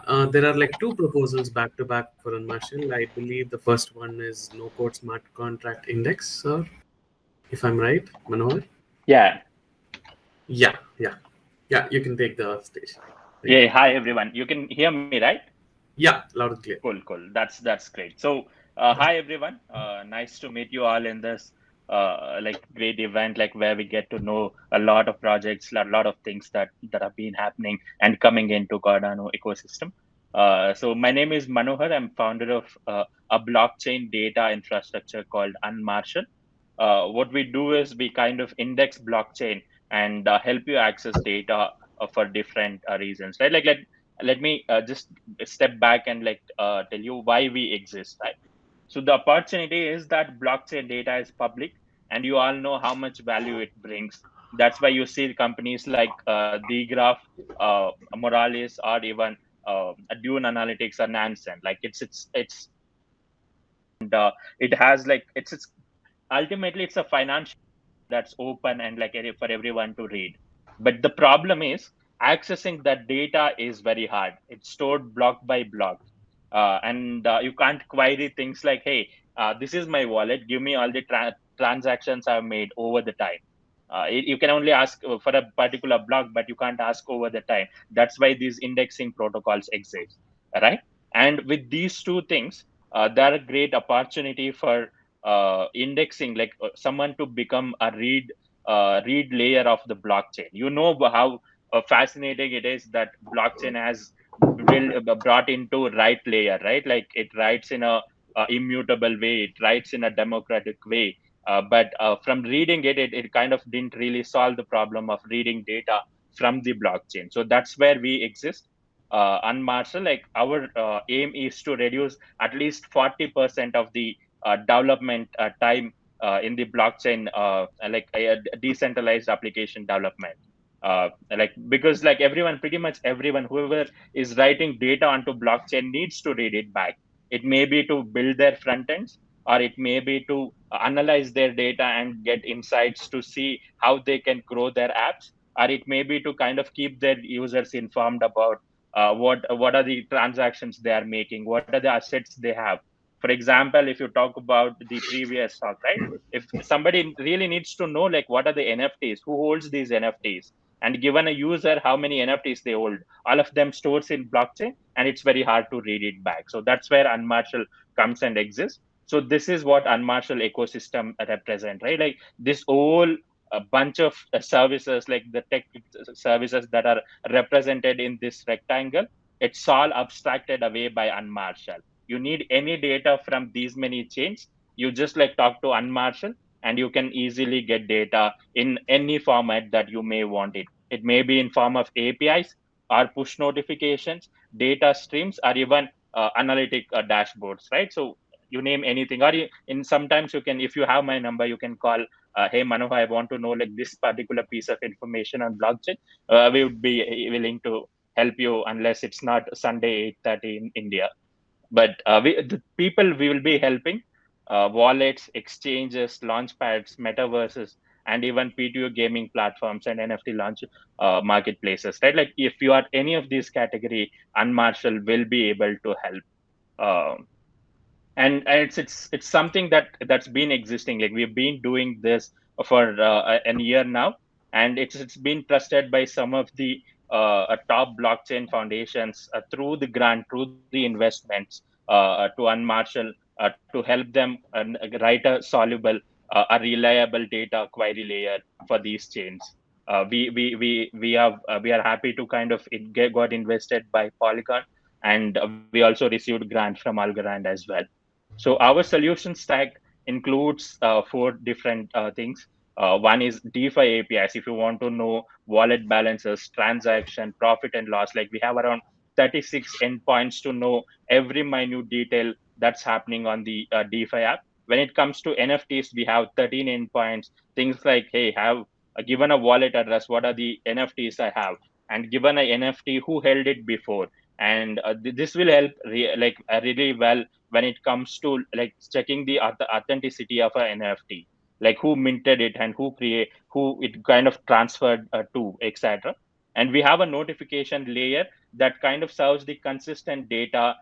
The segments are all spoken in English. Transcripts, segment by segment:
There are like two proposals back to back for Unmarshal. I believe the first one is no code smart contract index, sir, if I'm right, Manohar. Yeah. Yeah, yeah, yeah. You can take the stage. Thank you. Yeah. Hi, everyone. You can hear me, right? Yeah, loud and clear. Cool, cool. That's great. So, hi everyone. Nice to meet you all in this like great event, like where we get to know a lot of projects, a lot of things that have been happening and coming into Cardano ecosystem. So, my name is Manohar. I'm founder of a blockchain data infrastructure called Unmarshal. What we do is we kind of index blockchain and help you access data for different reasons, right? Like let me just step back and tell you why we exist, right? So the opportunity is that blockchain data is public, and you all know how much value it brings. That's why you see companies like Degraph, Morales, or even Dune Analytics or Nansen. Like and it has like it's ultimately it's a financial that's open and for everyone to read. But the problem is accessing that data is very hard. It's stored block by block, and you can't query things like, "Hey, this is my wallet. Give me all the transactions I've made over the time." You can only ask for a particular block, but you can't ask over the time. That's why these indexing protocols exist, right? And with these two things, they're a great opportunity for indexing, someone to become a read layer of the blockchain. You know how fascinating it is that blockchain has brought into write layer, right? Like it writes in a immutable way, it writes in a democratic way. But from reading it kind of didn't really solve the problem of reading data from the blockchain. So that's where we exist. Unmarshal, like our aim is to reduce at least 40% of the development time in the blockchain, decentralized application development. Because like everyone, pretty much everyone, whoever is writing data onto blockchain needs to read it back. It may be to build their front ends, or it may be to analyze their data and get insights to see how they can grow their apps, or it may be to kind of keep their users informed about what are the transactions they are making, what are the assets they have. For example, if you talk about the previous talk, right? If somebody really needs to know like what are the NFTs, who holds these NFTs, and given a user how many NFTs they hold, all of them stores in blockchain, and it's very hard to read it back. So that's where Unmarshal comes and exists. So this is what Unmarshal ecosystem represent, right? Like this whole a bunch of services, like the tech services that are represented in this rectangle, it's all abstracted away by Unmarshal. You need any data from these many chains, you just like talk to Unmarshal, and you can easily get data in any format that you may want it. It may be in form of APIs or push notifications, data streams, or even analytic dashboards, right? So you name anything, or in sometimes you can, if you have my number, you can call, hey Manohar, I want to know like this particular piece of information on blockchain. We would be willing to help you, unless it's not Sunday 8:30 in India. But the people we will be helping, wallets, exchanges, launchpads, metaverses, and even P2O gaming platforms and NFT launch marketplaces, right? Like if you are any of these category, Unmarshal will be able to help. And it's something that's been existing. Like we've been doing this for a year now, and it's been trusted by some of the top blockchain foundations through the grant, through the investments, to Unmarshal, to help them write a soluble, a reliable data query layer for these chains. We are happy to kind of got invested by Polygon, and we also received grant from Algorand as well. So our solution stack includes four different things. One is DeFi APIs. If you want to know wallet balances, transaction, profit and loss, like we have around 36 endpoints to know every minute detail that's happening on the DeFi app. When it comes to NFTs, we have 13 endpoints. Things like, hey, have given a wallet address, what are the NFTs I have, and given a NFT, who held it before, and this will help really well when it comes to like checking the authenticity of an NFT, like who minted it and who it kind of transferred to, etc. And we have a notification layer that kind of serves the consistent data.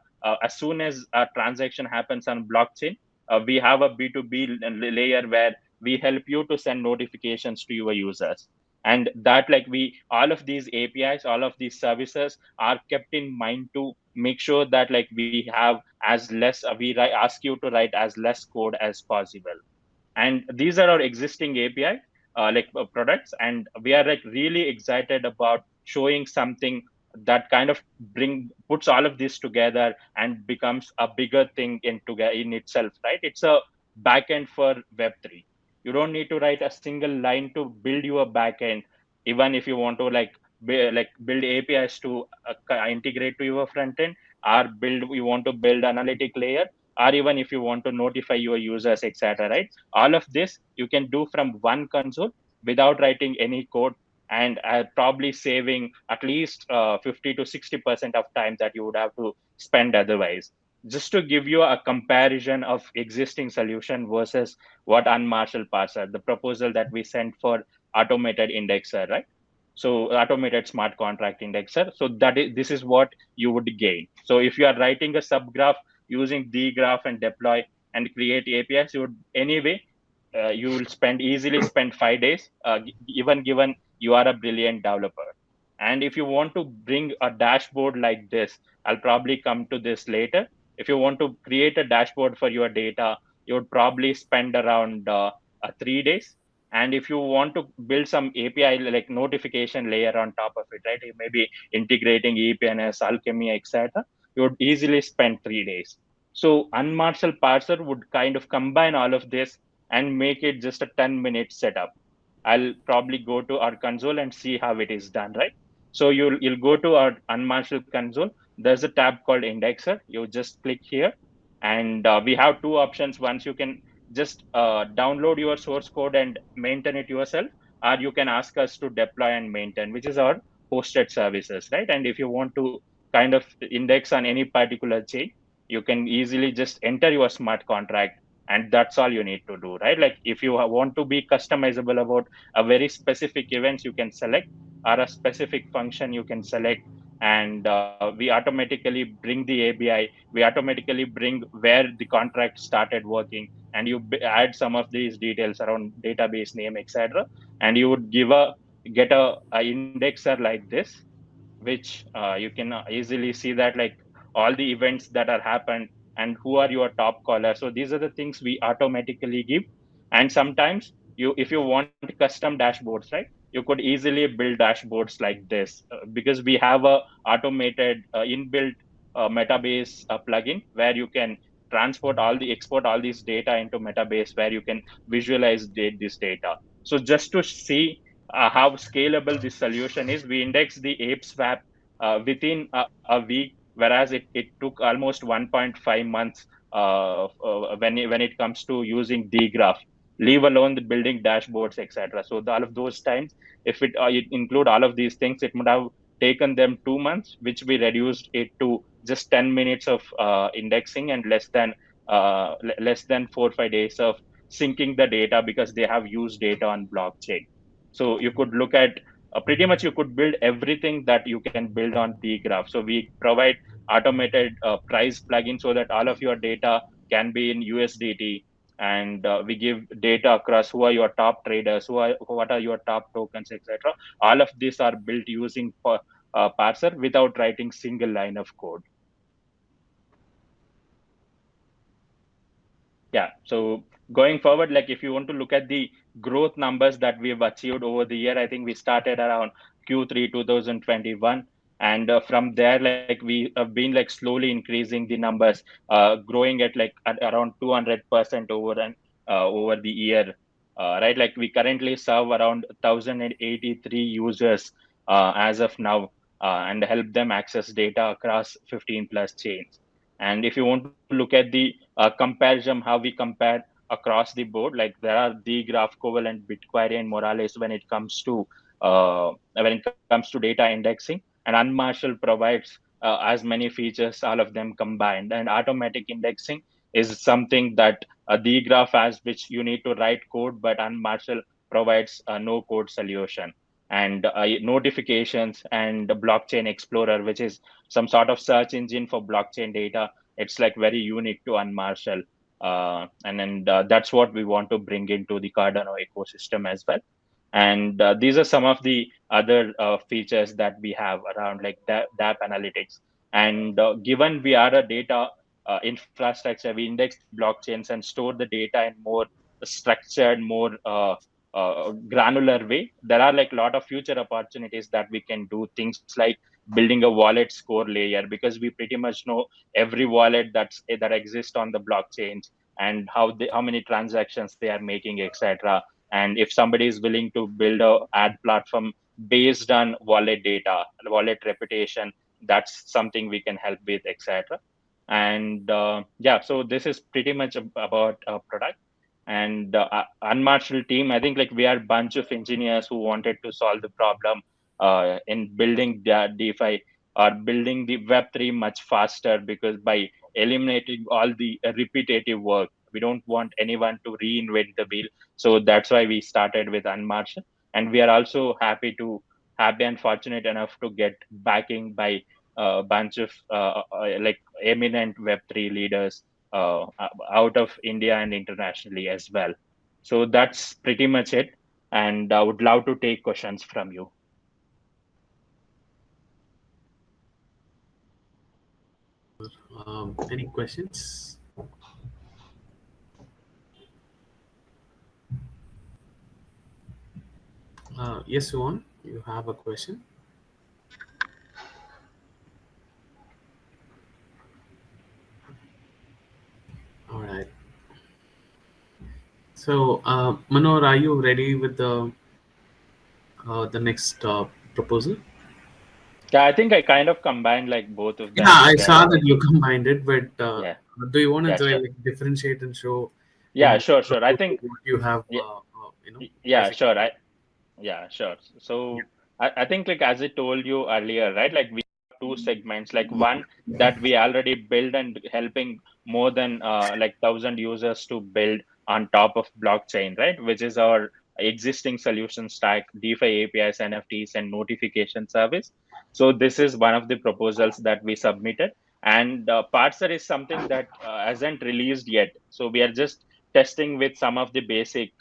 As soon as a transaction happens on blockchain, we have a B2B layer where we help you to send notifications to your users. And that, like, we all of these APIs, all of these services are kept in mind to make sure that, like, we have as less ask you to write as less code as possible. And these are our existing API, products, and we are like really excited about showing something that kind of bring puts all of this together and becomes a bigger thing in itself, right? It's a backend for Web3. You don't need to write a single line to build your backend. Even if you want to build APIs to integrate to your front end, or build you want to build analytic layer, or even if you want to notify your users, etc., right? All of this you can do from one console without writing any code, and probably saving at least 50 to 60% of time that you would have to spend otherwise. Just to give you a comparison of existing solution versus what Unmarshal parser, the proposal that we sent for automated indexer, right? So automated smart contract indexer. So this is what you would gain. So if you are writing a subgraph using dgraph and deploy and create APIs, you would anyway you will easily spend 5 days, even given you are a brilliant developer. And if you want to bring a dashboard like this, I'll probably come to this later. If you want to create a dashboard for your data, you would probably spend around 3 days. And if you want to build some API like notification layer on top of it, right? You may be integrating EPNS, Alchemy, etc. You would easily spend 3 days. So Unmarshal parser would kind of combine all of this and make it just a 10-minute setup. I'll probably go to our console and see how it is done, right? So you'll go to our Unmarshal console. There's a tab called Indexer. You just click here, and we have two options. Once you can just download your source code and maintain it yourself, or you can ask us to deploy and maintain, which is our hosted services, right? And if you want to kind of index on any particular chain, you can easily just enter your smart contract, and that's all you need to do, right? Like if you want to be customizable about a very specific events, you can select, or a specific function you can select, and we automatically bring the API. We automatically bring where the contract started working, and you add some of these details around database name, etc., and you would get a indexer like this, which you can easily see that, like, all the events that are happened and who are your top callers. So these are the things we automatically give. And sometimes if you want custom dashboards, right, you could easily build dashboards like this, because we have a automated inbuilt metabase plugin where you can export all these data into metabase, where you can visualize this data. So just to see how scalable this solution is, we index the ape swap within a week, whereas it took almost 1.5 months when it comes to using dgraph, leave alone the building dashboards, etc. So all of those times, if it include all of these things, it would have taken them 2 months, which we reduced it to just 10 minutes of indexing, and less than 4 or 5 days of syncing the data, because they have used data on blockchain. So you could look at pretty much you could build everything that you can build on dgraph. So we provide automated price plugin so that all of your data can be in USDT, and we give data across who are your top traders, what are your top tokens, etc. All of these are built using parser without writing single line of code. Yeah. So going forward, like if you want to look at the growth numbers that we've achieved over the year, I think we started around Q3 2021. And from there, like we have been like slowly increasing the numbers, growing at around 200% over the year, right? Like we currently serve around 1,083 users as of now, and help them access data across 15 plus chains. And if you want to look at the comparison, how we compare across the board, like there are the graph, Covalent, BitQuery, and Morales when it comes to data indexing, and Unmarshal provides as many features, all of them combined. And automatic indexing is something that the graph has, which you need to write code, but Unmarshal provides a no code solution. and notifications, and the blockchain explorer, which is some sort of search engine for blockchain data. It's like very unique to Unmarshal. And then that's what we want to bring into the Cardano ecosystem as well. And these are some of the other features that we have around like DApp analytics. And given we are a data infrastructure, we index the blockchains and store the data in more structured, more granular way. There are like a lot of future opportunities that we can do, things like building a wallet score layer, because we pretty much know every wallet that exists on the blockchains, and how many transactions they are making, etc. And if somebody is willing to build a ad platform based on wallet data, wallet reputation, that's something we can help with, etc. And yeah, so this is pretty much about product. And Unmarshal team, I think like we are a bunch of engineers who wanted to solve the problem in building the DeFi or building the Web3 much faster, because by eliminating all the repetitive work, we don't want anyone to reinvent the wheel. So that's why we started with Unmarshal. And we are also happy and fortunate enough to get backing by a bunch of like eminent Web3 leaders out of India and internationally as well. So that's pretty much it. And I would love to take questions from you. Any questions? Yes, Suwan, you have a question? All right. So, Manor, are you ready with the next proposal? Yeah, I think I kind of combined like both of Yeah, them I saw together. that you combined it, but Yeah, do you want yeah, to sure. like differentiate and show in Yeah, this sure, sure. I proposal think, what you have, yeah, yeah, basically? sure. Yeah, sure. Yeah. So I think like as I told you earlier, right? Like we have two segments, like one that we already built and helping more than like 1,000 users to build on top of blockchain, right? Which is our existing solution stack, DeFi APIs, NFTs, and notification service. So this is one of the proposals that we submitted. And Parser is something that hasn't released yet. So we are just testing with some of the basic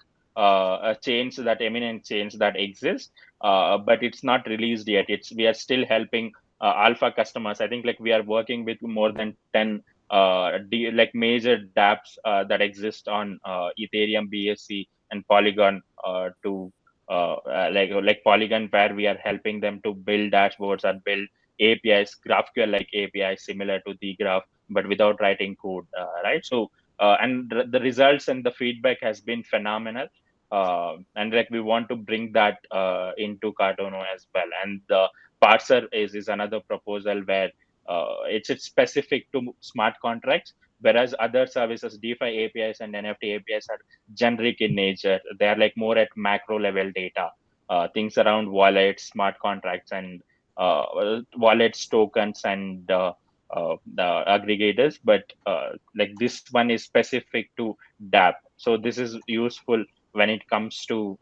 chains, that eminent chains that exist, but it's not released yet. It's We are still helping alpha customers. I think like we are working with more than 10 like major dApps that exist on Ethereum, BSC, and Polygon, to like Polygon, where we are helping them to build dashboards or build APIs, GraphQL like APIs similar to the Graph, but without writing code, right? So and the results and the feedback has been phenomenal. And like we want to bring that into Cardano as well. And the parser is another proposal where it's specific to smart contracts, whereas other services, DeFi APIs and NFT APIs, are generic in nature. They are like more at macro level data, things around wallets, smart contracts, and wallets, tokens, and the aggregators. But like this one is specific to dApp. So this is useful when it comes to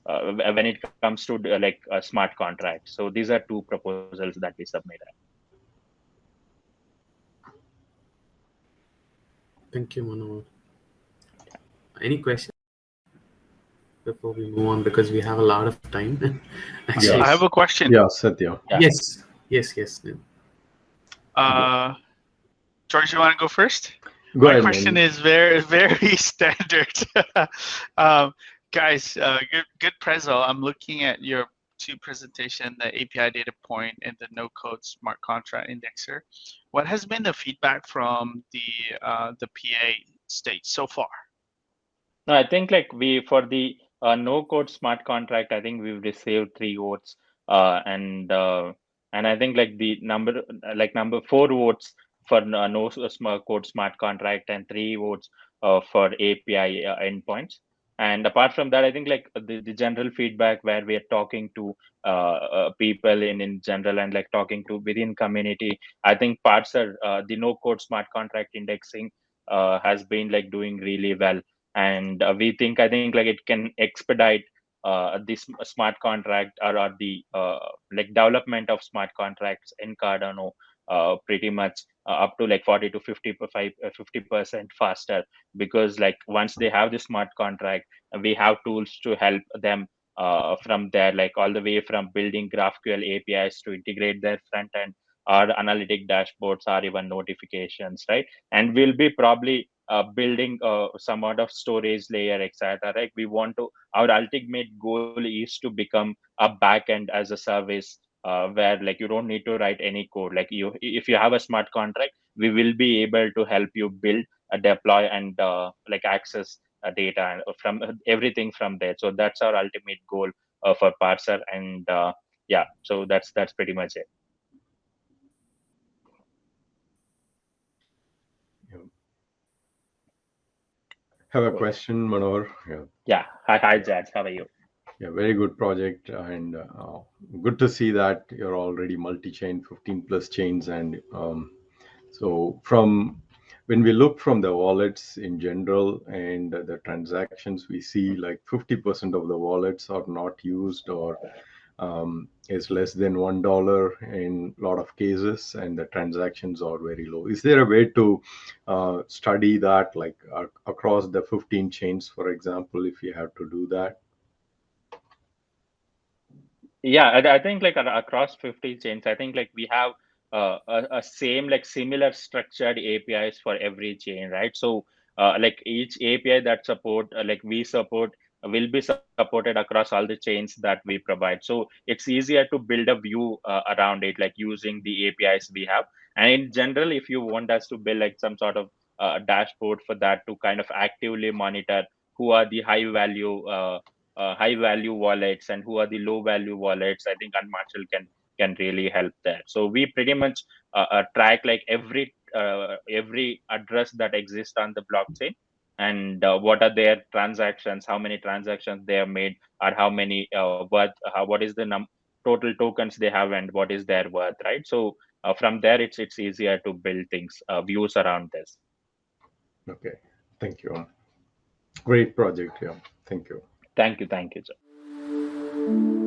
like smart contracts. So these are two proposals that we submitted. Thank you, Manor. Any questions before we move on, because we have a lot of time? Yeah, Actually, I have a question. yeah, Satya. Yeah. yes, yes, yes. Neil. Uh, George, you want to go first? Go My ahead, question man. is very, very standard. um, guys, good preso. I'm looking at your two presentation, the API data point and the no code smart contract indexer. What has been the feedback from the PA stage so far? No, I think like we for the no code smart contract, I think we've received 3 votes, and I think like the number 4 votes for no smart code smart contract, and 3 votes for API endpoints. And apart from that, I think like the general feedback where we are talking to people in general, and like talking to within community, I think parts are the no code smart contract indexing has been like doing really well. And we think, I think like it can expedite this smart contract or the like development of smart contracts in Cardano pretty much up to like 40 to 50% faster, because like once they have the smart contract, we have tools to help them from there, like all the way from building GraphQL APIs to integrate their front end or analytic dashboards or even notifications, right? And we'll be probably building some sort of storage layer, etc. Right? We want to, our ultimate goal is to become a backend as a service, where like you don't need to write any code. Like you, if you have a smart contract, we will be able to help you build, deploy, and like access data and from everything from there. So that's our ultimate goal for Parser, and yeah, so that's pretty much it. Yeah. Have a question, Manor? Yeah. Yeah. Hi, Jazz. How are you? Yeah, very good project, and good to see that you're already multi-chain, 15 plus chains, and so from when we look from the wallets in general and the transactions, we see like 50% of the wallets are not used or is less than $1 in a lot of cases, and the transactions are very low. Is there a way to study that, like across the 15 chains, for example, if you have to do that? Yeah, I think like across 50 chains, I think like we have a same like similar structured APIs for every chain, right? So like each API that support like we support will be supported across all the chains that we provide. So it's easier to build a view around it, like using the APIs we have. And in general, if you want us to build like some sort of dashboard for that to kind of actively monitor who are the high value wallets and who are the low value wallets, I think Unmarshal can really help there. So we pretty much track like every address that exists on the blockchain, and what are their transactions, how many transactions they have made, or how many what is the total tokens they have, and what is their worth, right? So from there, it's easier to build things, views around this. Okay, thank you. Great project. Yeah, thank you. Thank you, sir.